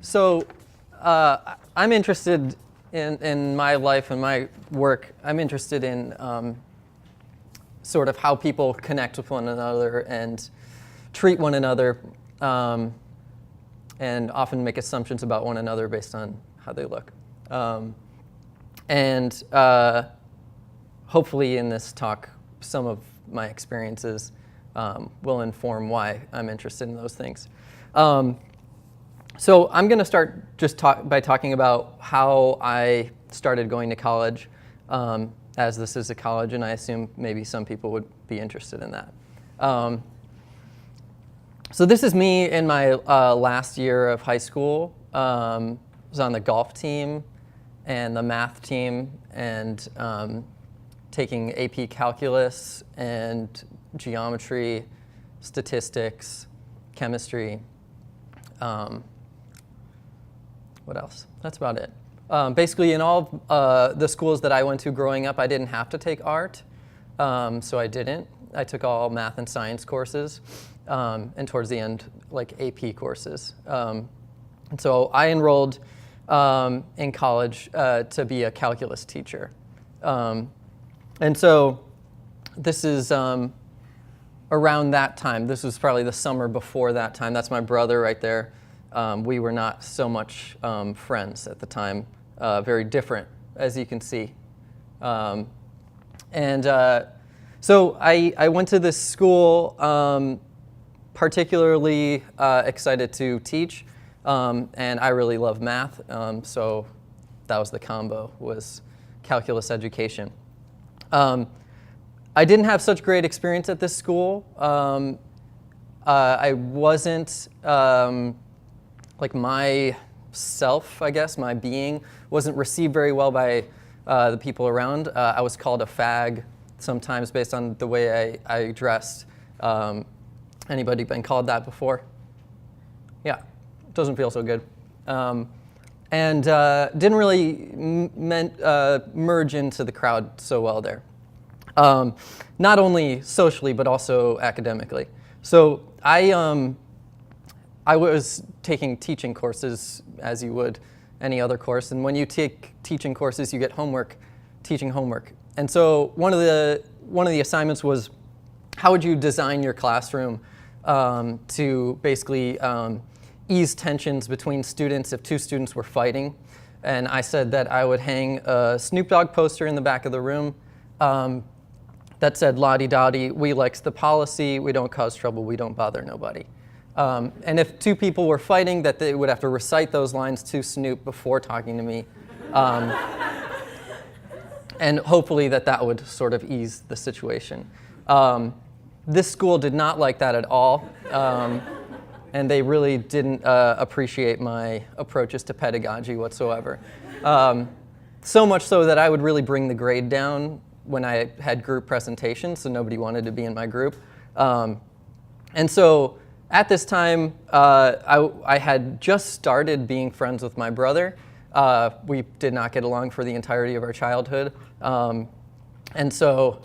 So I'm interested in my life and my work. I'm interested in sort of how people connect with one another and treat one another, and often make assumptions about one another based on how they look. And hopefully in this talk, some of my experiences will inform why I'm interested in those things. So I'm going to start just by talking about how I started going to college, as this is a college, and I assume maybe some people would be interested in that. So this is me in my last year of high school. I was on the golf team and the math team, and taking AP Calculus and geometry, statistics, chemistry. What else? That's about it. Basically, in all the schools that I went to growing up, I didn't have to take art, so I didn't. I took all math and science courses, and towards the end, like AP courses. And so I enrolled in college to be a calculus teacher. And so this is around that time. This was probably the summer before that time. That's my brother right there. We were not so much friends at the time, very different, as you can see. So I went to this school particularly excited to teach, and I really love math, so that was the combo, was calculus education. I didn't have such great experience at this school. I wasn't, like myself, I guess, my being, wasn't received very well by the people around. I was called a fag sometimes based on the way I dressed. Anybody been called that before? Yeah, doesn't feel so good. And didn't really merge into the crowd so well there. Not only socially, but also academically. So I was taking teaching courses as you would any other course, and when you take teaching courses, you get homework, teaching homework. And so one of the assignments was, how would you design your classroom to basically ease tensions between students if two students were fighting? And I said that I would hang a Snoop Dogg poster in the back of the room that said, "La-di-da-di, we likes the policy, we don't cause trouble, we don't bother nobody." And if two people were fighting, that they would have to recite those lines to Snoop before talking to me. And hopefully that would sort of ease the situation. This school did not like that at all. And they really didn't appreciate my approaches to pedagogy whatsoever. So much so that I would really bring the grade down when I had group presentations, so nobody wanted to be in my group. And so at this time, I had just started being friends with my brother. We did not get along for the entirety of our childhood. And so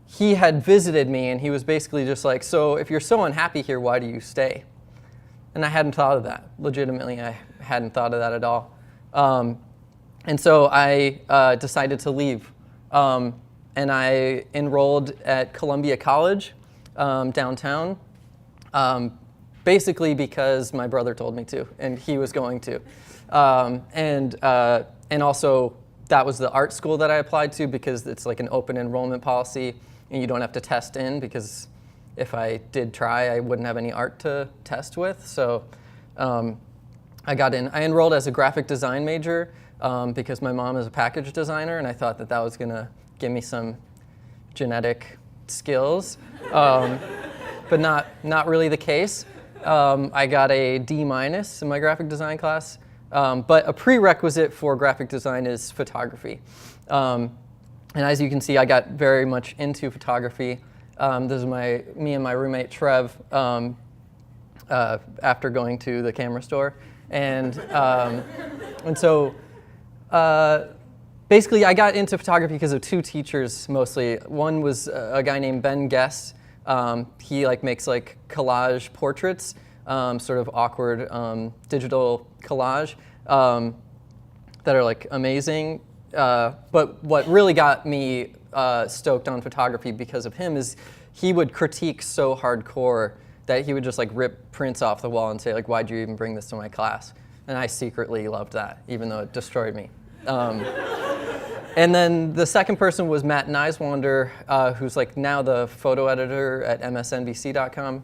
he had visited me, and he was basically just like, "So if you're so unhappy here, why do you stay?" And I hadn't thought of that. Legitimately, I hadn't thought of that at all. And so I decided to leave. And I enrolled at Columbia College downtown, basically because my brother told me to, and he was going to. And also, that was the art school that I applied to because it's like an open enrollment policy, and you don't have to test in, because if I did try, I wouldn't have any art to test with. So I got in. I enrolled as a graphic design major because my mom is a package designer, and I thought that was going to give me some genetic skills, but not really the case. I got a D- in my graphic design class, but a prerequisite for graphic design is photography. And as you can see, I got very much into photography. This is me and my roommate Trev after going to the camera store, and so basically I got into photography because of two teachers mostly. One was a guy named Ben Guest. He makes collage portraits sort of awkward digital collage that are like amazing. But what really got me stoked on photography because of him is he would critique so hardcore that he would just like rip prints off the wall and say like, why'd you even bring this to my class? And I secretly loved that, even though it destroyed me. And then the second person was Matt Niswander, who's like now the photo editor at MSNBC.com.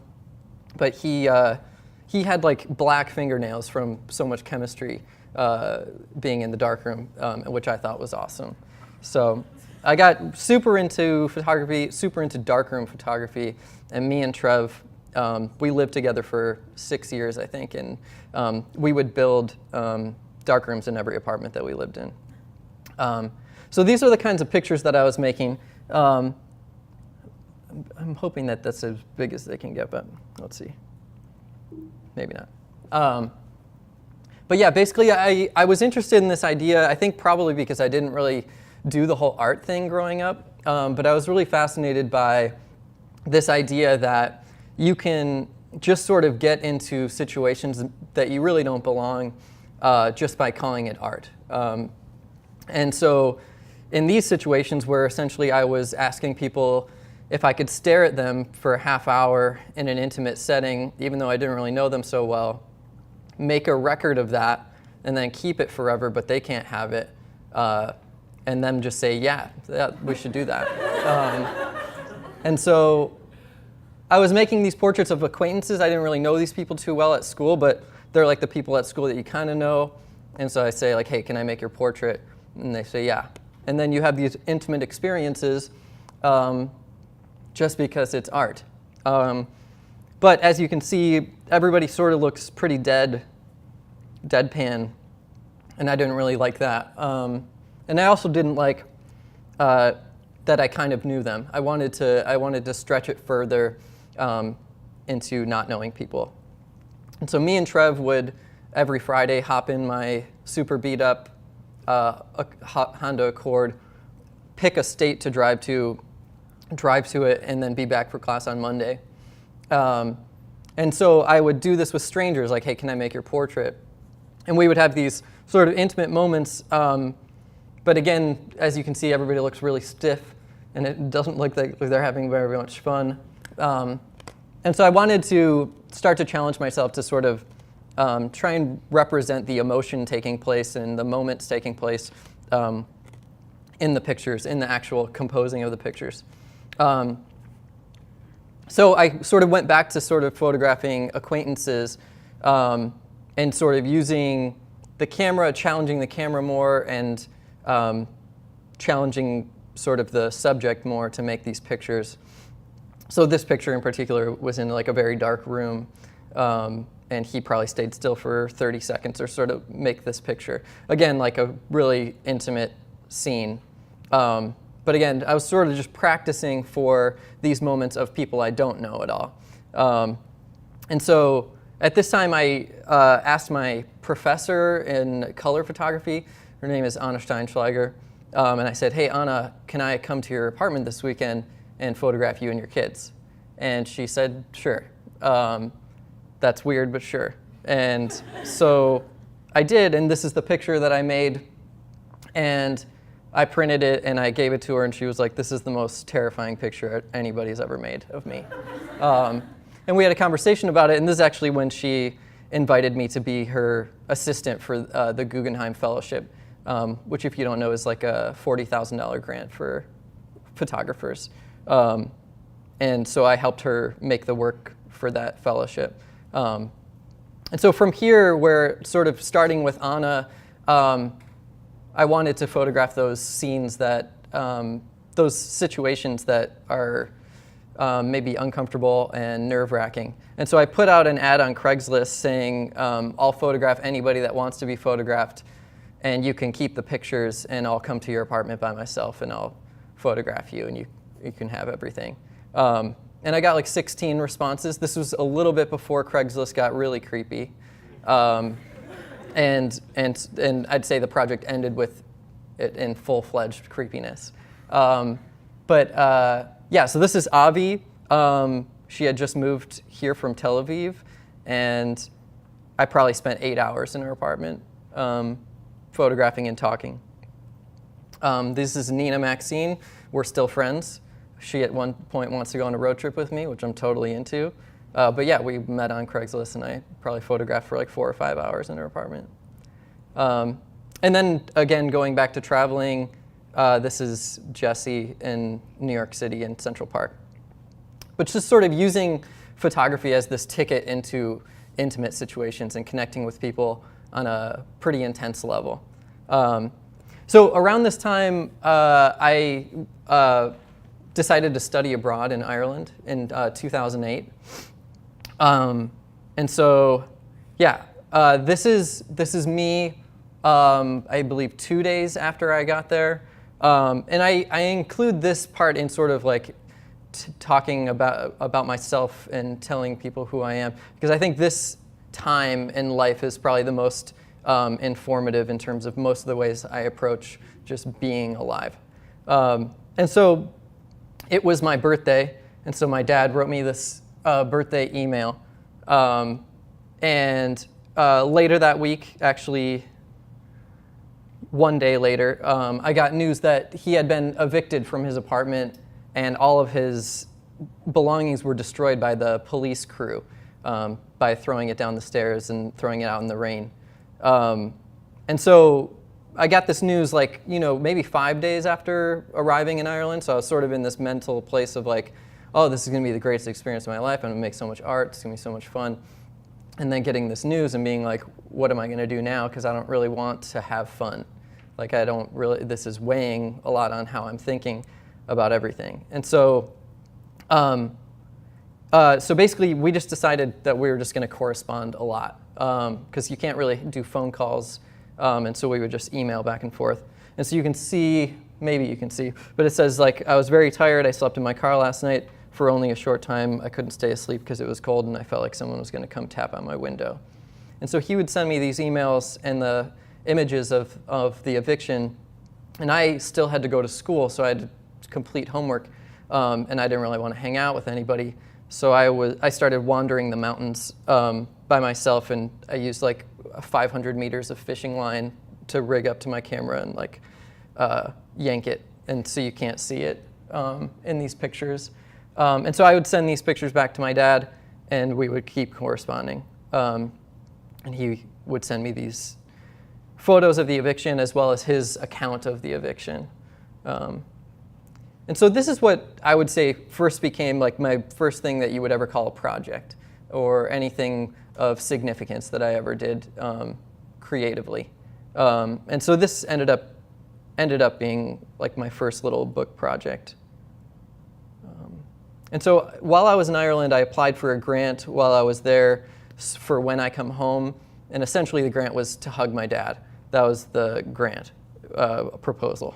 But he had like black fingernails from so much chemistry being in the darkroom, which I thought was awesome. So I got super into photography, super into darkroom photography, and me and Trev, we lived together for 6 years, I think, and we would build darkrooms in every apartment that we lived in. So these are the kinds of pictures that I was making. I'm hoping that that's as big as they can get, but let's see. Maybe not. But yeah, basically I was interested in this idea, I think probably because I didn't really do the whole art thing growing up, but I was really fascinated by this idea that you can just sort of get into situations that you really don't belong just by calling it art. And so in these situations where essentially I was asking people if I could stare at them for a half hour in an intimate setting, even though I didn't really know them so well, make a record of that, and then keep it forever, but they can't have it, and them just say, yeah, we should do that. And so I was making these portraits of acquaintances. I didn't really know these people too well at school, but they're like the people at school that you kind of know. And so I say like, hey, can I make your portrait? And they say, yeah. And then you have these intimate experiences just because it's art. But as you can see, everybody sort of looks pretty deadpan, and I didn't really like that. And I also didn't like that I kind of knew them. I wanted to stretch it further into not knowing people. And so me and Trev would every Friday hop in my super beat up Honda Accord, pick a state to drive to it, and then be back for class on Monday. And so I would do this with strangers, like, hey, can I make your portrait? And we would have these sort of intimate moments. But again, as you can see, everybody looks really stiff, and it doesn't look like they're having very much fun. And so I wanted to start to challenge myself to sort of try and represent the emotion taking place and the moments taking place in the pictures, in the actual composing of the pictures. So I sort of went back to sort of photographing acquaintances and sort of using the camera, challenging the camera more, and challenging sort of the subject more to make these pictures. So this picture in particular was in like a very dark room, and he probably stayed still for 30 seconds or sort of make this picture. Again, like a really intimate scene. But again, I was sort of just practicing for these moments of people I don't know at all. And so at this time, I asked my professor in color photography, her name is Anna Steinschlager, and I said, hey, Anna, can I come to your apartment this weekend and photograph you and your kids? And she said, sure. That's weird, but sure. And so I did, and this is the picture that I made. And I printed it and I gave it to her, and she was like, this is the most terrifying picture anybody's ever made of me. And we had a conversation about it, and this is actually when she invited me to be her assistant for the Guggenheim Fellowship, which, if you don't know, is like a $40,000 grant for photographers. And so I helped her make the work for that fellowship. And so from here, we're sort of starting with Anna. I wanted to photograph those scenes that, those situations that are maybe uncomfortable and nerve-wracking. And so I put out an ad on Craigslist saying, I'll photograph anybody that wants to be photographed, and you can keep the pictures, and I'll come to your apartment by myself, and I'll photograph you, and you can have everything. And I got like 16 responses. This was a little bit before Craigslist got really creepy. And I'd say the project ended with it in full-fledged creepiness. Yeah, so this is Avi. She had just moved here from Tel Aviv, and I probably spent 8 hours in her apartment photographing and talking. This is Nina Maxine. We're still friends. She at one point wants to go on a road trip with me, which I'm totally into. But yeah, we met on Craigslist, and I probably photographed for like 4 or 5 hours in her apartment. And then again, going back to traveling, this is Jesse in New York City in Central Park. But just sort of using photography as this ticket into intimate situations and connecting with people on a pretty intense level. So around this time, I decided to study abroad in Ireland in 2008. And so, yeah, this is me, I believe 2 days after I got there. And I include this part in sort of like talking about myself and telling people who I am, because I think this time in life is probably the most informative in terms of most of the ways I approach just being alive. And so it was my birthday, and so my dad wrote me this birthday email. And later that week, actually 1 day later, I got news that he had been evicted from his apartment and all of his belongings were destroyed by the police crew by throwing it down the stairs and throwing it out in the rain. And so I got this news like, maybe 5 days after arriving in Ireland. So I was sort of in this mental place of like, oh, this is going to be the greatest experience of my life. I'm going to make so much art. It's going to be so much fun. And then getting this news and being like, what am I going to do now? Because I don't really want to have fun. Like this is weighing a lot on how I'm thinking about everything. And so, so basically we just decided that we were just going to correspond a lot because you can't really do phone calls. And so we would just email back and forth. And so you can see, maybe you can see, but it says like, I was very tired. I slept in my car last night for only a short time. I couldn't stay asleep because it was cold and I felt like someone was going to come tap on my window. And so he would send me these emails and the images of the eviction. And I still had to go to school, so I had to complete homework. And I didn't really want to hang out with anybody. So I started wandering the mountains by myself, and I used like 500 meters of fishing line to rig up to my camera and like yank it, and so you can't see it in these pictures. And so I would send these pictures back to my dad, and we would keep corresponding. And he would send me these photos of the eviction as well as his account of the eviction. And so this is what I would say first became like my first thing that you would ever call a project or anything of significance that I ever did creatively. And so this ended up being like my first little book project. And so while I was in Ireland, I applied for a grant while I was there for when I come home. And essentially the grant was to hug my dad. That was the grant proposal.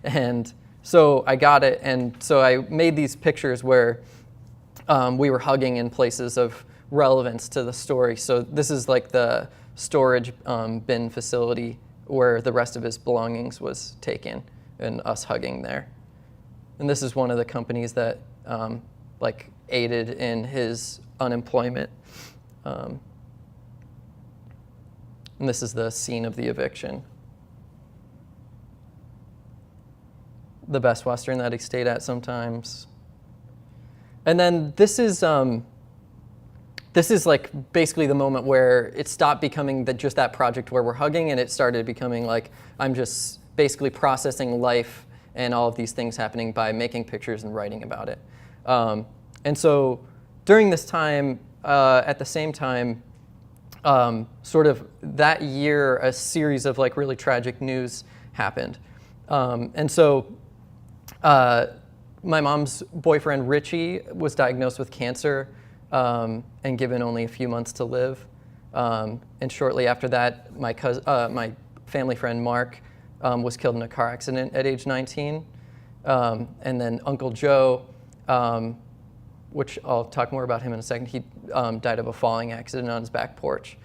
And so I got it, and so I made these pictures where we were hugging in places of relevance to the story. So this is like the storage bin facility where the rest of his belongings was taken, and us hugging there. And this is one of the companies that like aided in his unemployment. And this is the scene of the eviction. The Best Western that he stayed at sometimes. And then this is like basically the moment where it stopped becoming just that project where we're hugging, and it started becoming like I'm just basically processing life and all of these things happening by making pictures and writing about it. And so during this time, at the same time, sort of that year, a series of like really tragic news happened. And so my mom's boyfriend, Richie, was diagnosed with cancer and given only a few months to live. And shortly after that, my family friend, Mark, was killed in a car accident at age 19. And then Uncle Joe, which I'll talk more about him in a second, he died of a falling accident on his back porch.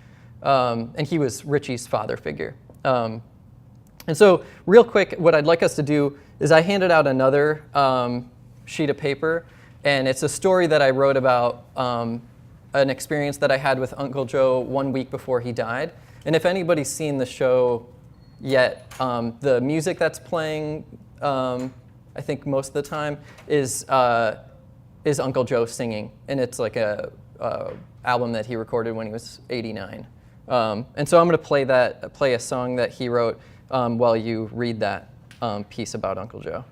And he was Richie's father figure. And so real quick, what I'd like us to do is I handed out another sheet of paper, and it's a story that I wrote about an experience that I had with Uncle Joe 1 week before he died. And if anybody's seen the show yet, the music that's playing, I think most of the time, is Uncle Joe singing, and it's like a album that he recorded when he was 89. And so I'm going to play a song that he wrote while you read that piece about Uncle Joe.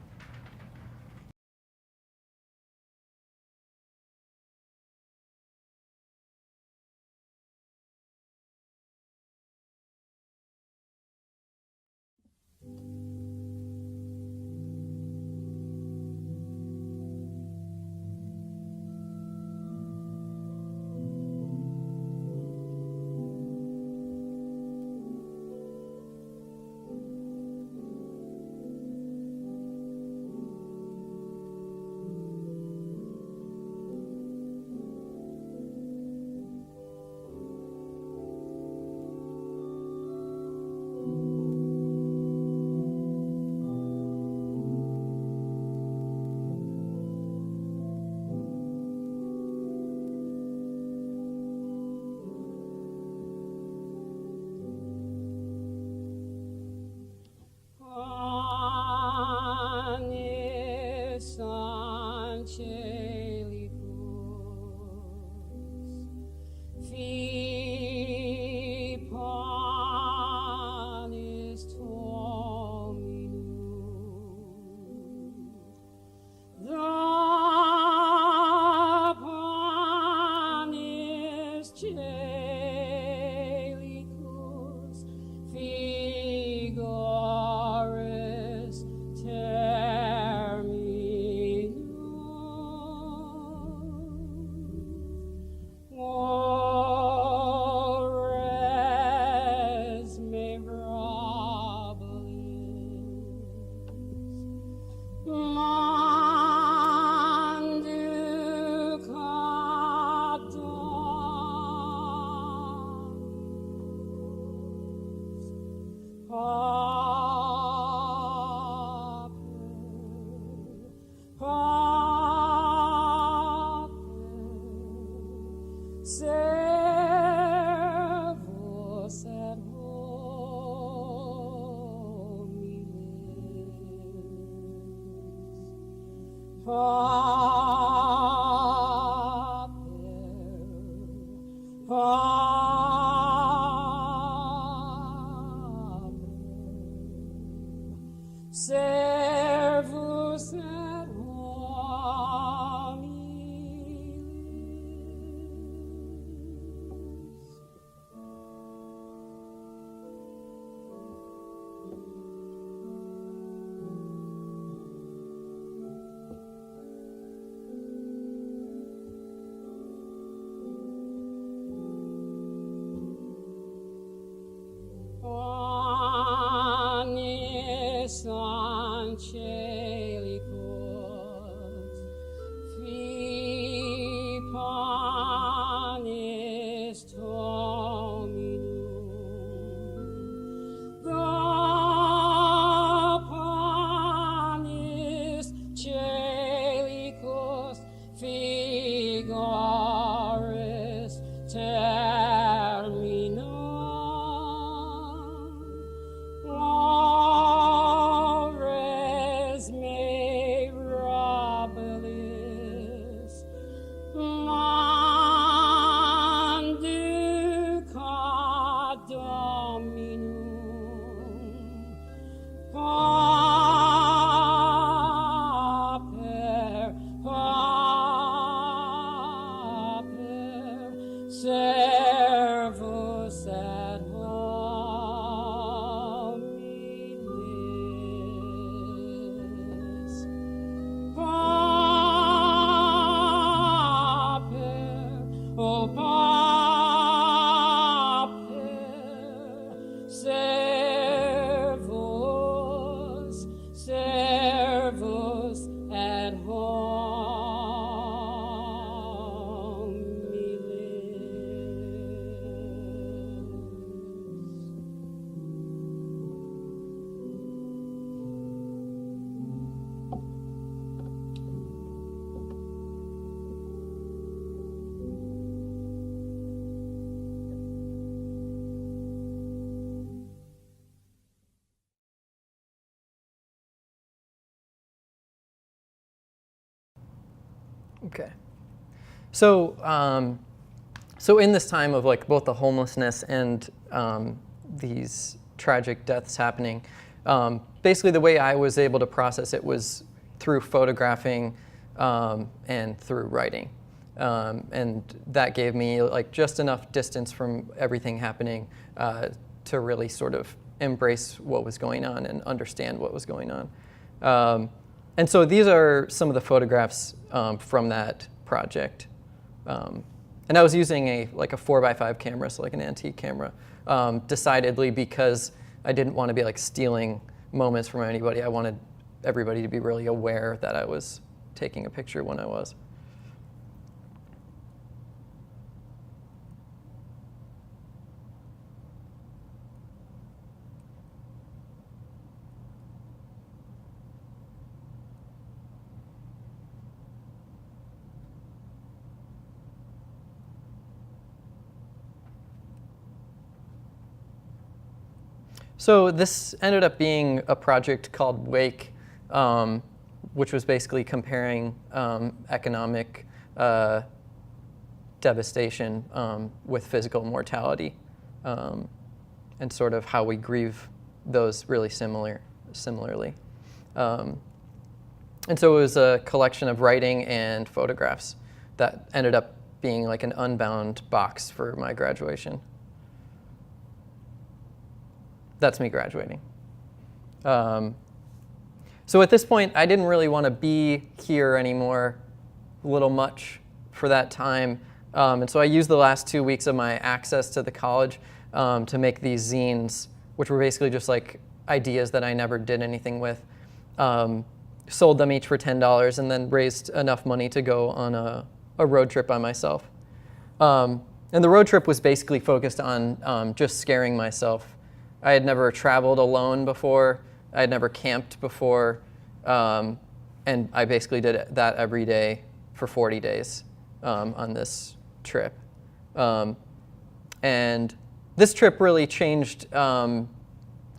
Servus et hominis. Omnis angelicus, fi panis Dominum, the panis celicus, figoris terminum. Ores mirabilis, manducat Okay. So, so in this time of like both the homelessness and these tragic deaths happening, basically the way I was able to process it was through photographing and through writing. And that gave me like just enough distance from everything happening to really sort of embrace what was going on and understand what was going on. And so these are some of the photographs from that project. And I was using a 4x5 camera, so like an antique camera, decidedly because I didn't want to be like stealing moments from anybody. I wanted everybody to be really aware that I was taking a picture when I was. So this ended up being a project called Wake, which was basically comparing economic devastation with physical mortality, and sort of how we grieve those really similarly. And so it was a collection of writing and photographs that ended up being like an unbound box for my graduation. That's me graduating. So at this point, I didn't really want to be here anymore, a little much for that time. And so I used the last 2 weeks of my access to the college to make these zines, which were basically just like ideas that I never did anything with. Sold them each for $10 and then raised enough money to go on a road trip by myself. And the road trip was basically focused on just scaring myself. I had never traveled alone before. I had never camped before. And I basically did that every day for 40 days on this trip. And this trip really changed my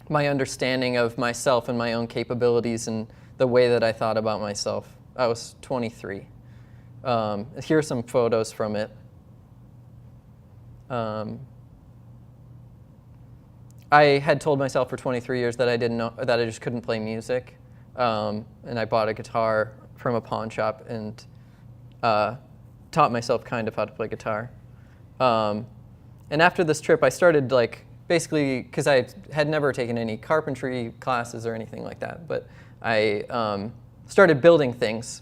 understanding of myself and my own capabilities and the way that I thought about myself. I was 23. Here are some photos from it. I had told myself for 23 years that I didn't know, that I just couldn't play music, and I bought a guitar from a pawn shop and taught myself kind of how to play guitar. And after this trip, I started basically, because I had never taken any carpentry classes or anything like that, but I started building things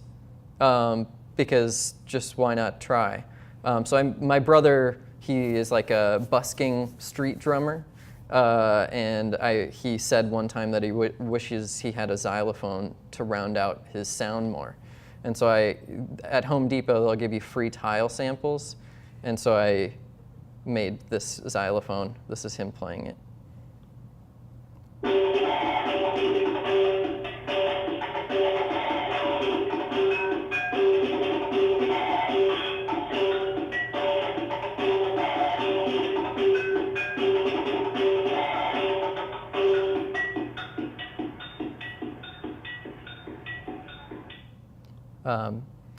because just why not try? My brother, he is like a busking street drummer. And he said one time that he wishes he had a xylophone to round out his sound more. And so at Home Depot, they'll give you free tile samples. And so I made this xylophone. This is him playing it.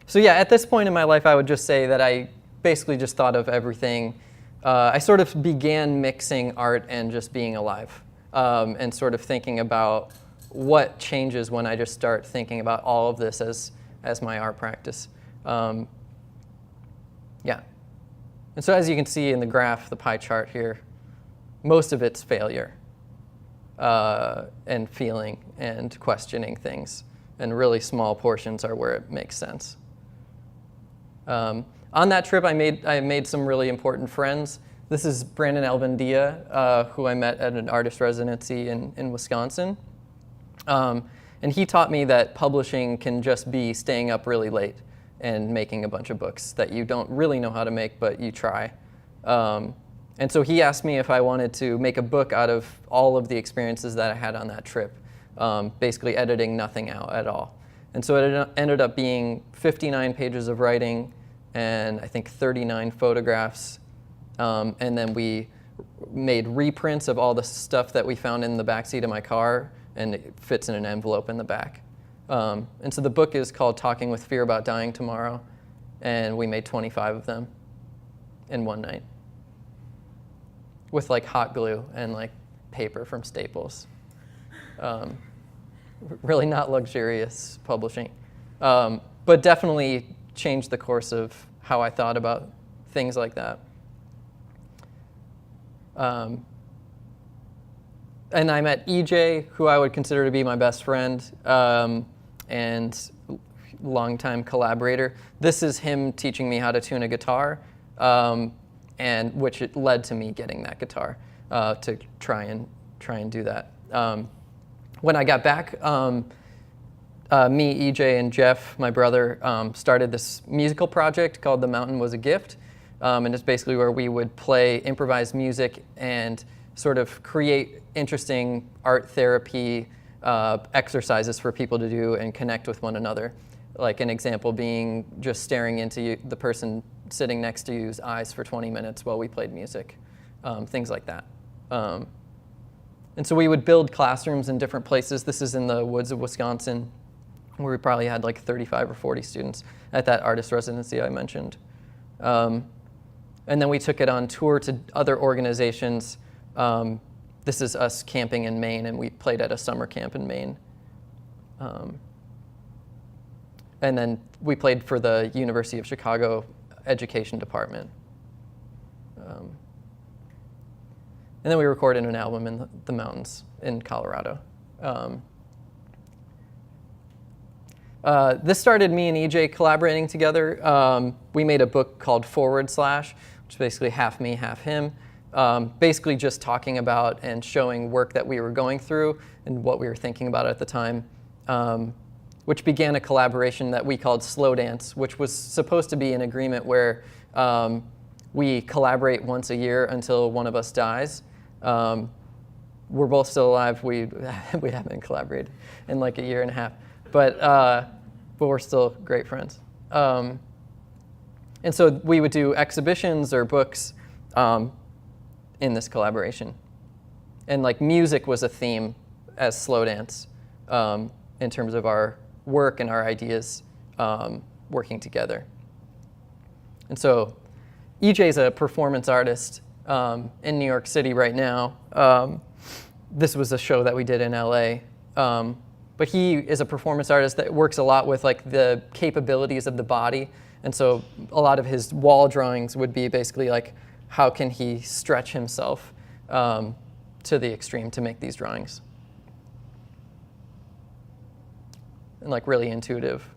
So yeah, at this point in my life, I would just say that I basically just thought of everything. I sort of began mixing art and just being alive, and sort of thinking about what changes when I just start thinking about all of this as my art practice. Yeah. And so as you can see in the graph, the pie chart here, most of it's failure and feeling and questioning things. And really small portions are where it makes sense. On that trip, I made some really important friends. This is Brandon Albandia, who I met at an artist residency in Wisconsin. And he taught me that publishing can just be staying up really late and making a bunch of books that you don't really know how to make, but you try. And so he asked me if I wanted to make a book out of all of the experiences that I had on that trip. Basically editing nothing out at all. And so it ended up being 59 pages of writing and I think 39 photographs. And then we made reprints of all the stuff that we found in the backseat of my car, and it fits in an envelope in the back. And so the book is called Talking with Fear About Dying Tomorrow. and we made 25 of them in one night with like hot glue and like paper from Staples. Really not luxurious publishing, but definitely changed the course of how I thought about things like that. And I met EJ, who I would consider to be my best friend and longtime collaborator. This is him teaching me how to tune a guitar, and which it led to me getting that guitar to try and do that. When I got back, me, EJ, and Jeff, my brother, started this musical project called The Mountain Was a Gift. And it's basically where we would play improvised music and sort of create interesting art therapy exercises for people to do and connect with one another. Like an example being just staring into the person sitting next to you's eyes for 20 minutes while we played music, things like that. And so we would build classrooms in different places. This is in the woods of Wisconsin, where we probably had like 35 or 40 students at that artist residency I mentioned. And then we took it on tour to other organizations. This is us camping in Maine, and we played at a summer camp in Maine. And then we played for the University of Chicago Education Department. And then we recorded an album in the mountains in Colorado. This started me and EJ collaborating together. We made a book called Forward Slash, which is basically half me, half him. Basically just talking about and showing work that we were going through and what we were thinking about at the time, which began a collaboration that we called Slow Dance, which was supposed to be an agreement where we collaborate once a year until one of us dies. We're both still alive. We haven't collaborated in like a year and a half, but we're still great friends. And so we would do exhibitions or books in this collaboration. And like music was a theme as Slow Dance in terms of our work and our ideas working together. And so EJ's a performance artist in New York City right now. This was a show that we did in LA. But he is a performance artist that works a lot with like the capabilities of the body. And so a lot of his wall drawings would be basically like, how can he stretch himself to the extreme to make these drawings? And like really intuitive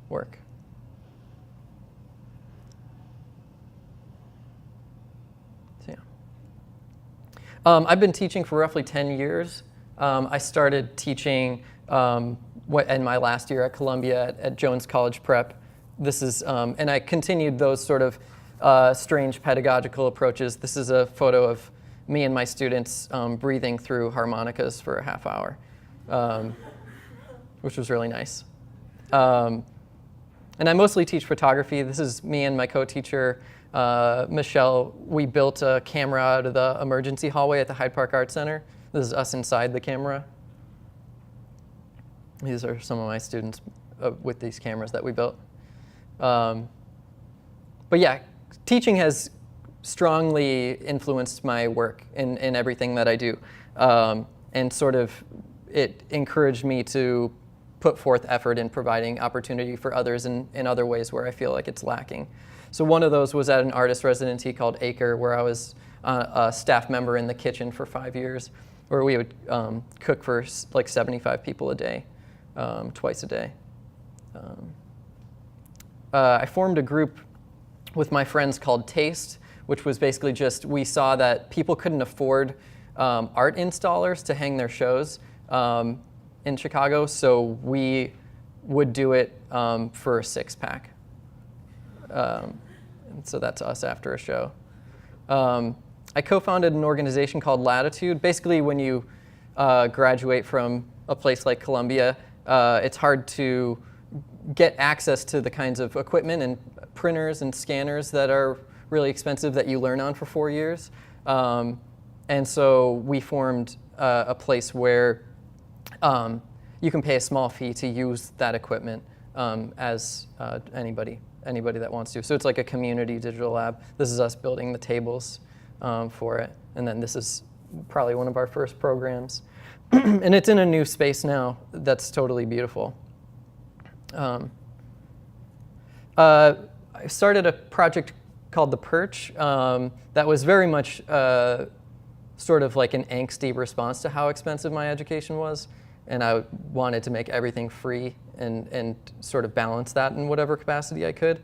work. So yeah. I've been teaching for roughly 10 years. I started teaching in my last year at Columbia at Jones College Prep. This is, and I continued those sort of strange pedagogical approaches. This is a photo of me and my students breathing through harmonicas for a half hour, which was really nice. And I mostly teach photography. This is me and my co-teacher, Michelle. We built a camera out of the emergency hallway at the Hyde Park Art Center. This is us inside the camera. These are some of my students with these cameras that we built. But yeah, teaching has strongly influenced my work in everything that I do. And sort of it encouraged me to put forth effort in providing opportunity for others in other ways where I feel like it's lacking. So one of those was at an artist residency called Acre, where I was a staff member in the kitchen for 5 years, where we would cook for like 75 people a day, twice a day. I formed a group with my friends called Taste, which was basically just, we saw that people couldn't afford art installers to hang their shows in Chicago, so we would do it for a 6-pack. And so that's us after a show. I co-founded an organization called Latitude. Basically, when you graduate from a place like Columbia, it's hard to get access to the kinds of equipment and printers and scanners that are really expensive that you learn on for 4 years. And so we formed a place where you can pay a small fee to use that equipment as anybody anybody that wants to. So it's like a community digital lab. This is us building the tables for it. And then this is probably one of our first programs. And it's in a new space now that's totally beautiful. I started a project called The Perch that was very much sort of like an angsty response to how expensive my education was. And I wanted to make everything free and sort of balance that in whatever capacity I could.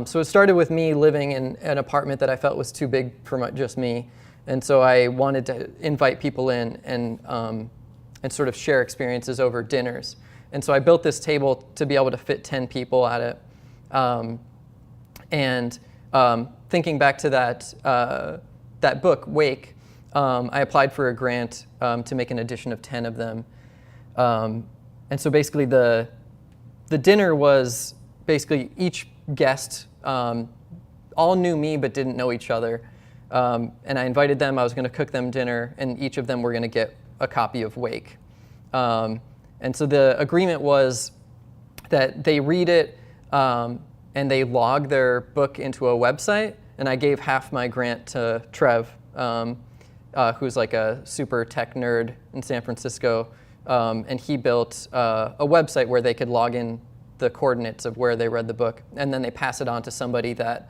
So it started with me living in an apartment that I felt was too big for just me. And so I wanted to invite people in and sort of share experiences over dinners. And so I built this table to be able to fit 10 people at it. Thinking back to that book, Wake, I applied for a grant to make an edition of 10 of them. And so basically the dinner was basically each guest all knew me but didn't know each other. And I invited them, I was gonna cook them dinner, and each of them were gonna get a copy of Wake. And so the agreement was that they read it and they log their book into a website, and I gave half my grant to Trev, who's like a super tech nerd in San Francisco, and he built a website where they could log in the coordinates of where they read the book, and then they pass it on to somebody that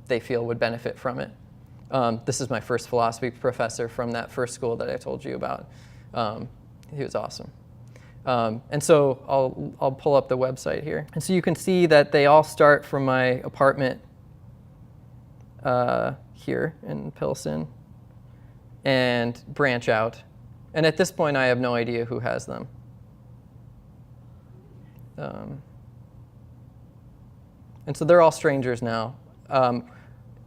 they feel would benefit from it. This is my first philosophy professor from that first school that I told you about. He was awesome. And so I'll pull up the website here. And so you can see that they all start from my apartment here in Pilsen and branch out. And at this point, I have no idea who has them. And so they're all strangers now.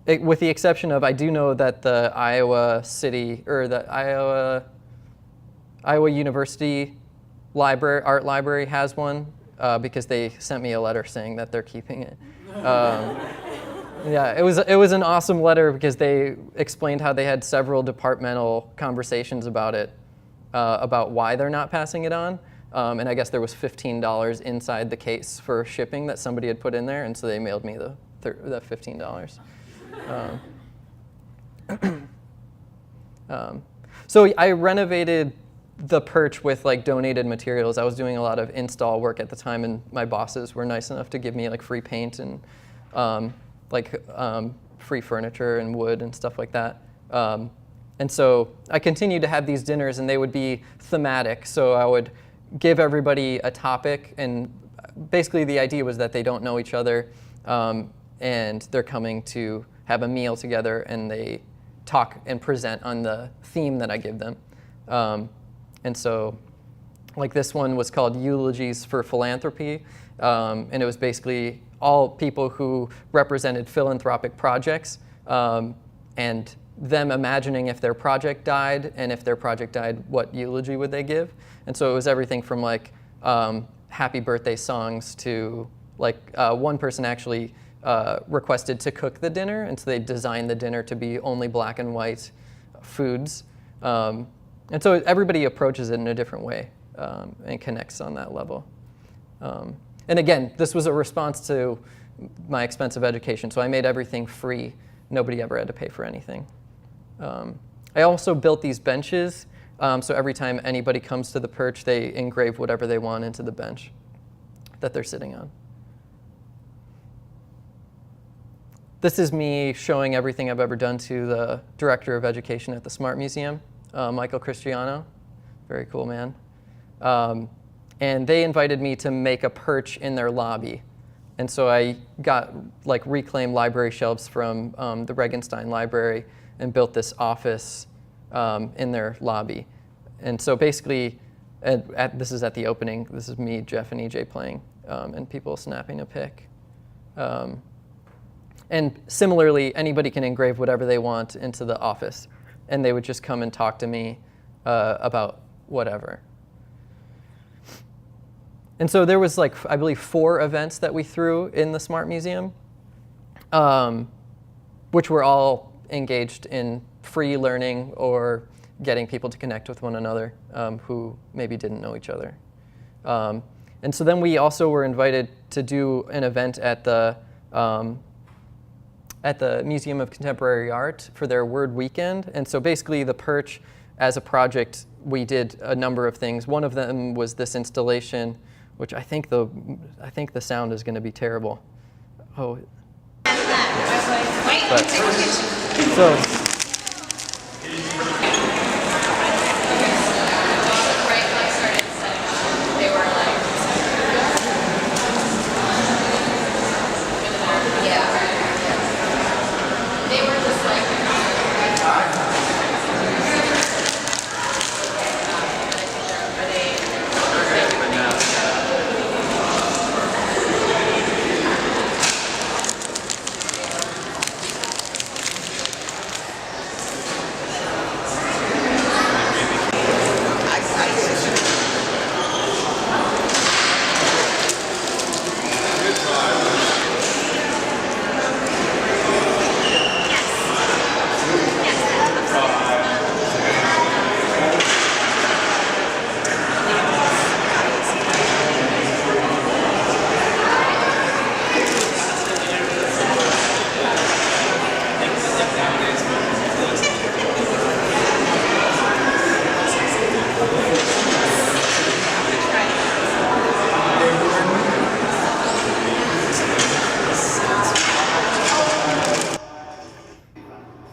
With the exception of, I do know that the Iowa City, or the Iowa University library, art library has one because they sent me a letter saying that they're keeping it. Yeah, it was an awesome letter because they explained how they had several departmental conversations about it, about why they're not passing it on. And I guess there was $15 inside the case for shipping that somebody had put in there, and so they mailed me the $15. So I renovated the Perch with like donated materials. I was doing a lot of install work at the time, and my bosses were nice enough to give me like free paint and free furniture and wood and stuff like that. And so I continued to have these dinners, and they would be thematic. So I would give everybody a topic, and basically the idea was that they don't know each other, and they're coming to have a meal together, and they talk and present on the theme that I give them. And so, like this one was called Eulogies for Philanthropy, and it was basically all people who represented philanthropic projects, and them imagining if their project died, and if their project died, what eulogy would they give? And so it was everything from like happy birthday songs to like one person actually requested to cook the dinner, and so they designed the dinner to be only black and white foods. And so everybody approaches it in a different way and connects on that level. And again, this was a response to my expensive education, so I made everything free. Nobody ever had to pay for anything. I also built these benches, so every time anybody comes to the Perch, they engrave whatever they want into the bench that they're sitting on. This is me showing everything I've ever done to the director of education at the Smart Museum, Michael Cristiano, very cool man. And they invited me to make a perch in their lobby. And so I got like reclaimed library shelves from the Regenstein Library and built this office in their lobby. And so basically, this is at the opening. This is me, Jeff, and EJ playing, and people snapping a pic. And similarly, anybody can engrave whatever they want into the office, and they would just come and talk to me about whatever. And so there was like, I believe, 4 events that we threw in the Smart Museum, which were all engaged in free learning or getting people to connect with one another who maybe didn't know each other. And so then we also were invited to do an event at the Museum of Contemporary Art for their Word Weekend. And so basically the Perch, as a project, we did a number of things. One of them was this installation, which I think the sound is going to be terrible. Oh. But, so.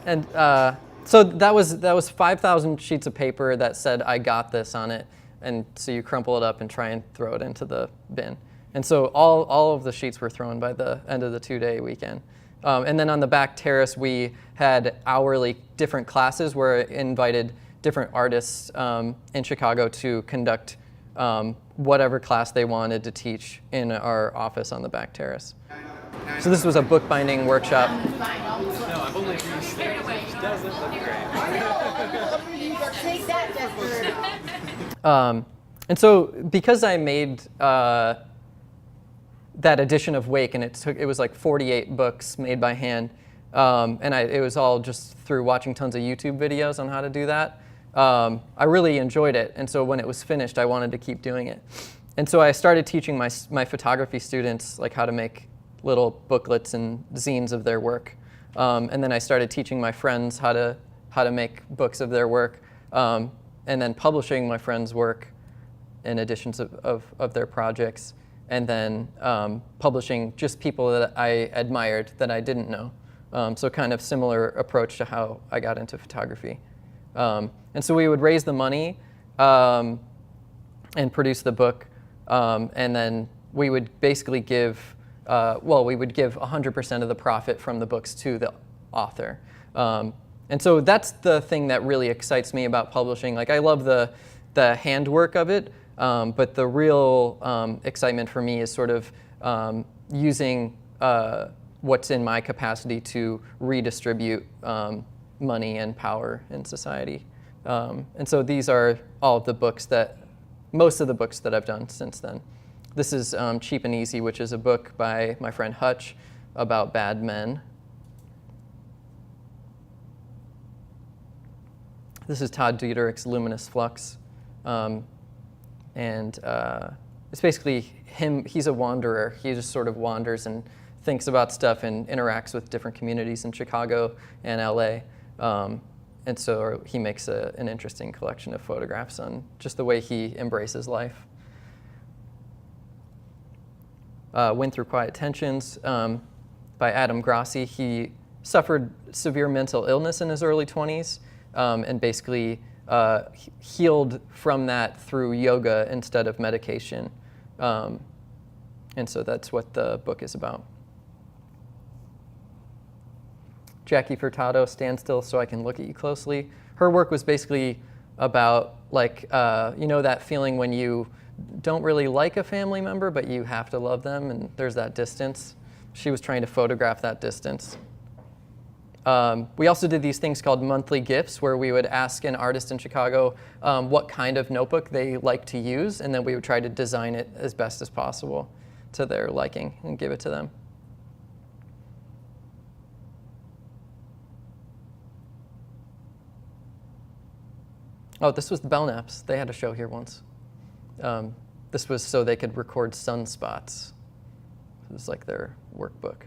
And so that was 5,000 sheets of paper that said "I got this" on it, and so you crumple it up and try and throw it into the bin. And so all of the sheets were thrown by the end of the 2-day weekend. And then on the back terrace, we had hourly different classes where I invited different artists in Chicago to conduct whatever class they wanted to teach in our office on the back terrace. So this was a bookbinding workshop. No, I've only used it. It doesn't look Take that, Jester. And so because I made that edition of Wake, and it was like 48 books made by hand, and it was all just through watching tons of YouTube videos on how to do that. I really enjoyed it, and so when it was finished, I wanted to keep doing it. And so I started teaching my photography students like how to make little booklets and zines of their work. And then I started teaching my friends how to make books of their work, and then publishing my friends' work in editions of their projects, and then publishing just people that I admired that I didn't know. So kind of similar approach to how I got into photography. And so we would raise the money and produce the book, and then we would basically give we would give 100% of the profit from the books to the author. And so that's the thing that really excites me about publishing. Like, I love the handwork of it, but the real excitement for me is sort of using what's in my capacity to redistribute money and power in society. And so these are all of the books most of the books that I've done since then. This is Cheap and Easy, which is a book by my friend Hutch about bad men. This is Todd Dieterich's Luminous Flux. And it's basically him. He's a wanderer. He just sort of wanders and thinks about stuff and interacts with different communities in Chicago and LA. And so he makes an interesting collection of photographs on just the way he embraces life. Went Through Quiet Tensions by Adam Grassi. He suffered severe mental illness in his early 20s and basically healed from that through yoga instead of medication. And so that's what the book is about. Jackie Furtado, Stand Still So I Can Look at You Closely. Her work was basically about, like, that feeling when you don't really like a family member, but you have to love them, and there's that distance. She was trying to photograph that distance. We also did these things called monthly gifts, where we would ask an artist in Chicago what kind of notebook they like to use, and then we would try to design it as best as possible to their liking and give it to them. Oh, this was the Belknaps. They had a show here once. This was so they could record sunspots. It was like their workbook.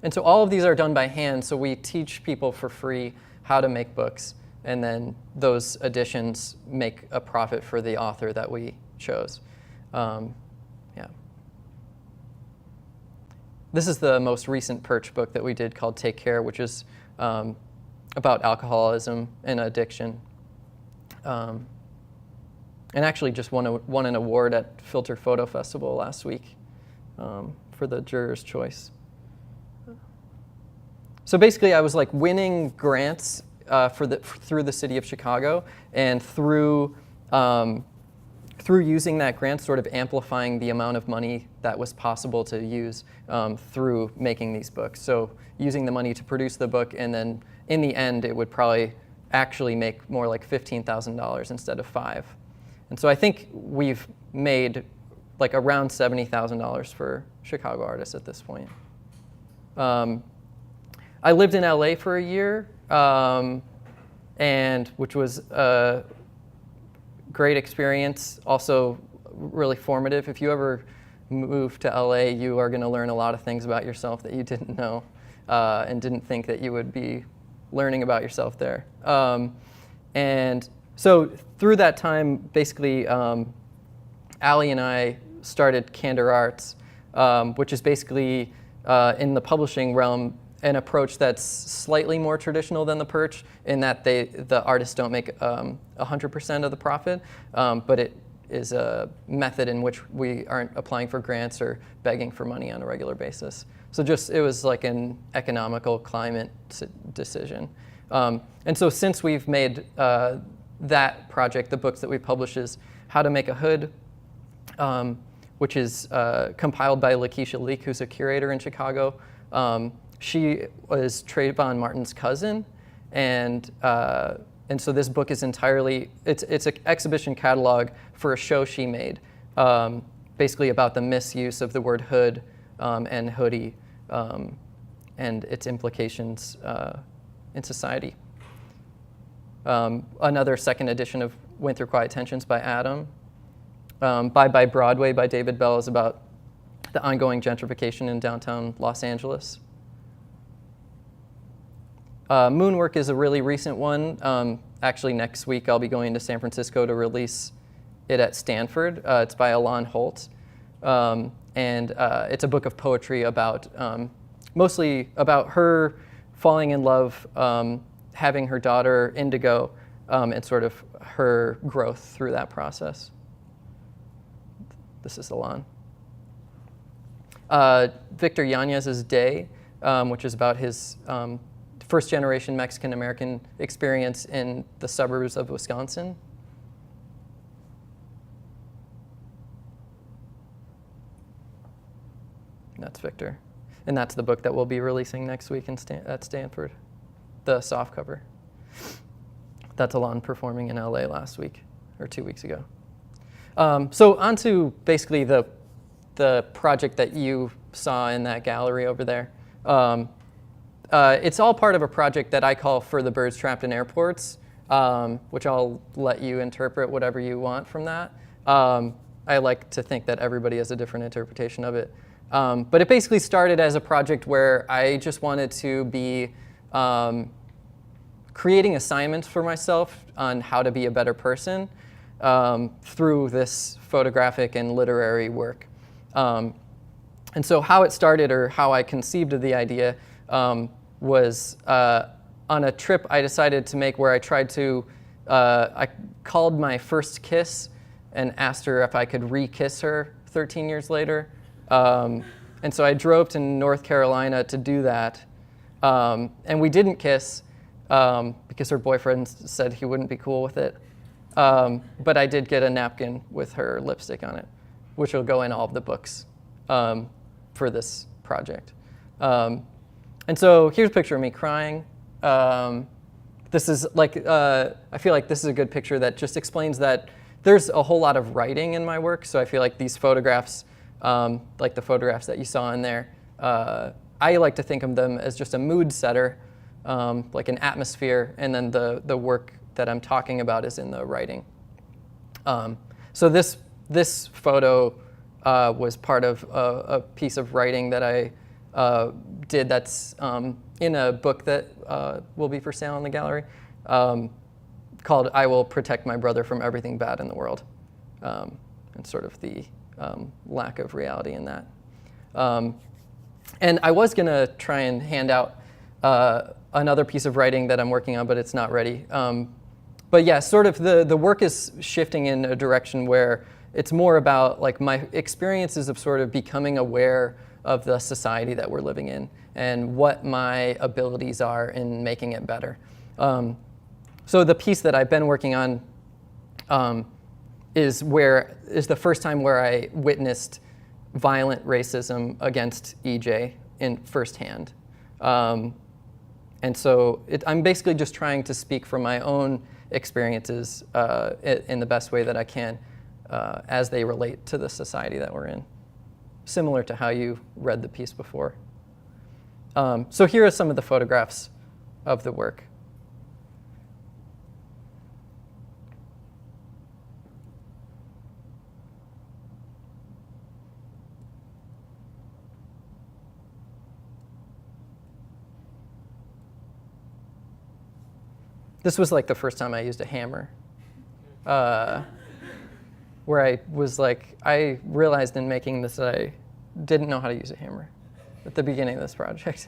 And so all of these are done by hand, so we teach people for free how to make books, and then those editions make a profit for the author that we chose. Yeah. This is the most recent Perch book that we did called Take Care, which is about alcoholism and addiction. And actually just won an award at Filter Photo Festival last week for the Juror's Choice. So basically, I was like winning grants through the city of Chicago, and through using that grant, sort of amplifying the amount of money that was possible to use through making these books. So using the money to produce the book, and then in the end, it would probably actually make more like $15,000 instead of $5,000. And so I think we've made like around $70,000 for Chicago artists at this point. I lived in LA for a year, and which was a great experience, also really formative. If you ever move to LA, you are going to learn a lot of things about yourself that you didn't know and didn't think that you would be learning about yourself there. And so through that time, basically, Allie and I started Candor Arts, which is basically in the publishing realm an approach that's slightly more traditional than the Perch, in that the artists don't make 100% of the profit, but it is a method in which we aren't applying for grants or begging for money on a regular basis. So it was like an economical climate decision. And so since we've made that project, the books that we publish is How to Make a Hood, which is compiled by Lakeisha Leak, who's a curator in Chicago. She was Trayvon Martin's cousin, and so this book is entirely, it's an exhibition catalog for a show she made, basically about the misuse of the word hood and hoodie and its implications in society. Another second edition of Went Through Quiet Tensions by Adam. Bye Bye Broadway by David Bell is about the ongoing gentrification in downtown Los Angeles. Moonwork is a really recent one. Actually, next week I'll be going to San Francisco to release it at Stanford. It's by Alon Holt. And it's a book of poetry about, mostly about her falling in love, having her daughter Indigo, and sort of her growth through that process. This is Alon. Victor Yanez's Day, which is about his first-generation Mexican-American experience in the suburbs of Wisconsin. And that's Victor. And that's the book that we'll be releasing next week at Stanford, the softcover. That's Alon performing in LA last week, or 2 weeks ago. So on to basically the project that you saw in that gallery over there. It's all part of a project that I call For the Birds Trapped in Airports, which I'll let you interpret whatever you want from that. I like to think that everybody has a different interpretation of it. But it basically started as a project where I just wanted to be creating assignments for myself on how to be a better person through this photographic and literary work. And so how it started, or how I conceived of the idea, was on a trip I decided to make where I tried to, I called my first kiss and asked her if I could re-kiss her 13 years later. And so I drove to North Carolina to do that. And we didn't kiss because her boyfriend said he wouldn't be cool with it. But I did get a napkin with her lipstick on it, which will go in all of the books for this project. And so here's a picture of me crying. This is like, I feel like this is a good picture that just explains that there's a whole lot of writing in my work. So I feel like these photographs, like the photographs that you saw in there, I like to think of them as just a mood setter, like an atmosphere, and then the work that I'm talking about is in the writing. So this photo was part of a piece of writing that I did that's in a book that will be for sale in the gallery, called "I Will Protect My Brother from Everything Bad in the World," and sort of the lack of reality in that. And I was going to try and hand out another piece of writing that I'm working on, but it's not ready. But yeah, sort of the work is shifting in a direction where it's more about like my experiences of sort of becoming aware of the society that we're living in and what my abilities are in making it better. So the piece that I've been working on is the first time where I witnessed violent racism against EJ in firsthand. And so I'm basically just trying to speak from my own experiences in the best way that I can as they relate to the society that we're in, similar to how you read the piece before. So here are some of the photographs of the work. This was like the first time I used a hammer, where I was like, I realized in making this that I didn't know how to use a hammer at the beginning of this project.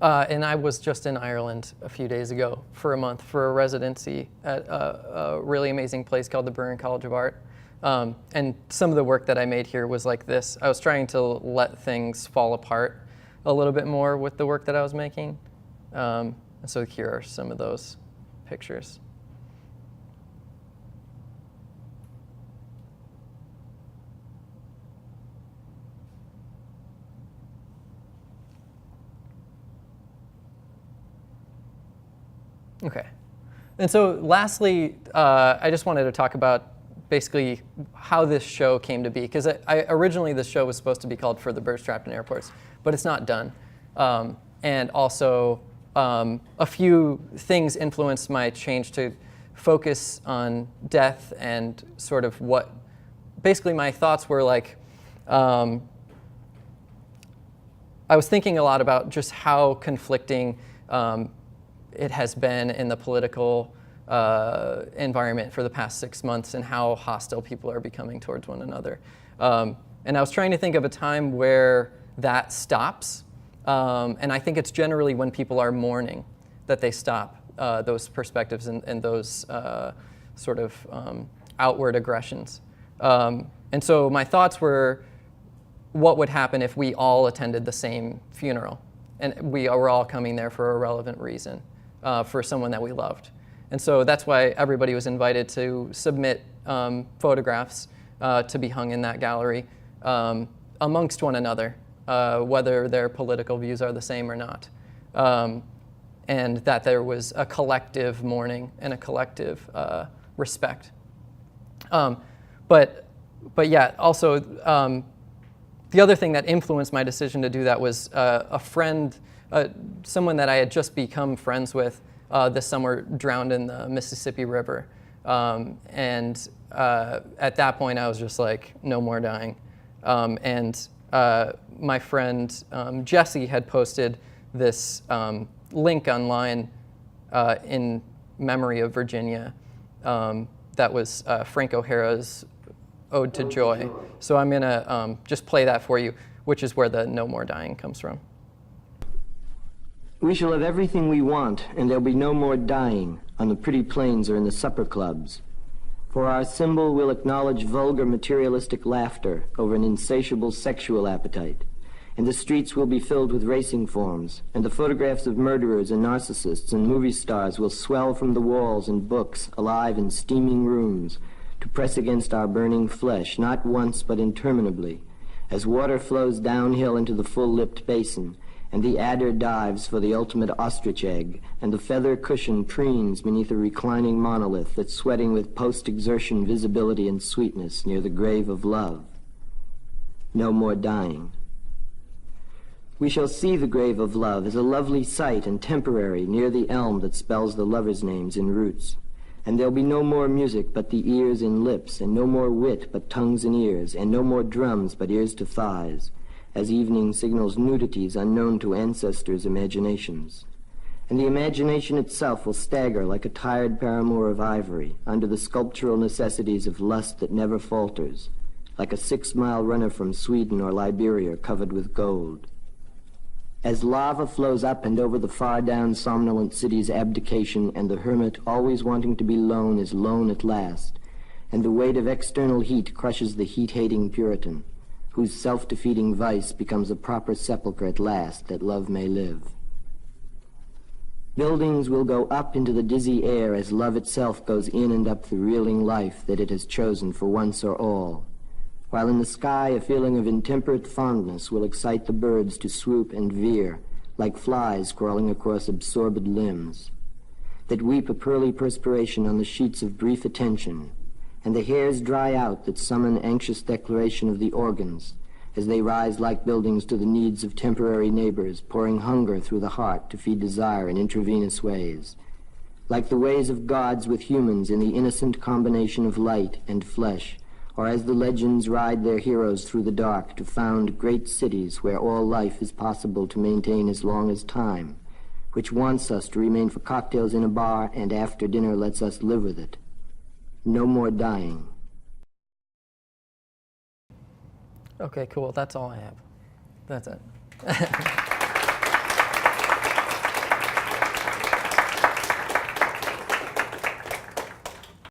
And I was just in Ireland a few days ago for a month for a residency at a really amazing place called the Burren College of Art. And some of the work that I made here was like this. I was trying to let things fall apart a little bit more with the work that I was making. And so here are some of those pictures. Okay. And so lastly, I just wanted to talk about basically how this show came to be, because originally this show was supposed to be called For the Birds Trapped in Airports, but it's not done. And also a few things influenced my change to focus on death and sort of what, basically my thoughts were like, I was thinking a lot about just how conflicting it has been in the political environment for the past 6 months and how hostile people are becoming towards one another. And I was trying to think of a time where that stops. And I think it's generally when people are mourning that they stop those perspectives and those sort of outward aggressions. And so my thoughts were, what would happen if we all attended the same funeral and we were all coming there for a relevant reason? For someone that we loved. And so that's why everybody was invited to submit photographs to be hung in that gallery amongst one another, whether their political views are the same or not. And that there was a collective mourning and a collective respect. But yeah, also the other thing that influenced my decision to do that was a friend, someone that I had just become friends with this summer drowned in the Mississippi River. And at that point, I was just like, no more dying. And my friend Jesse had posted this link online in memory of Virginia that was Frank O'Hara's Ode to Joy. So I'm going to just play that for you, which is where the no more dying comes from. We shall have everything we want, and there'll be no more dying on the pretty plains or in the supper clubs. For our symbol will acknowledge vulgar materialistic laughter over an insatiable sexual appetite, and the streets will be filled with racing forms, and the photographs of murderers and narcissists and movie stars will swell from the walls and books, alive in steaming rooms, to press against our burning flesh, not once but interminably, as water flows downhill into the full-lipped basin, and the adder dives for the ultimate ostrich egg, and the feather cushion preens beneath a reclining monolith that's sweating with post-exertion visibility and sweetness near the grave of love. No more dying. We shall see the grave of love as a lovely sight and temporary near the elm that spells the lovers' names in roots. And there'll be no more music but the ears and lips, and no more wit but tongues and ears, and no more drums but ears to thighs, as evening signals nudities unknown to ancestors' imaginations. And the imagination itself will stagger like a tired paramour of ivory under the sculptural necessities of lust that never falters, like a 6-mile runner from Sweden or Liberia covered with gold. As lava flows up and over the far-down somnolent city's abdication, and the hermit, always wanting to be lone, is lone at last, and the weight of external heat crushes the heat-hating Puritan, whose self-defeating vice becomes a proper sepulchre at last that love may live. Buildings will go up into the dizzy air as love itself goes in and up the reeling life that it has chosen for once or all, while in the sky a feeling of intemperate fondness will excite the birds to swoop and veer, like flies crawling across absorbed limbs, that weep a pearly perspiration on the sheets of brief attention, and the hairs dry out that summon anxious declaration of the organs, as they rise like buildings to the needs of temporary neighbors, pouring hunger through the heart to feed desire in intravenous ways, like the ways of gods with humans in the innocent combination of light and flesh, or as the legends ride their heroes through the dark to found great cities where all life is possible to maintain as long as time, which wants us to remain for cocktails in a bar and after dinner lets us live with it. No more dying. Okay, cool. That's all I have. That's it.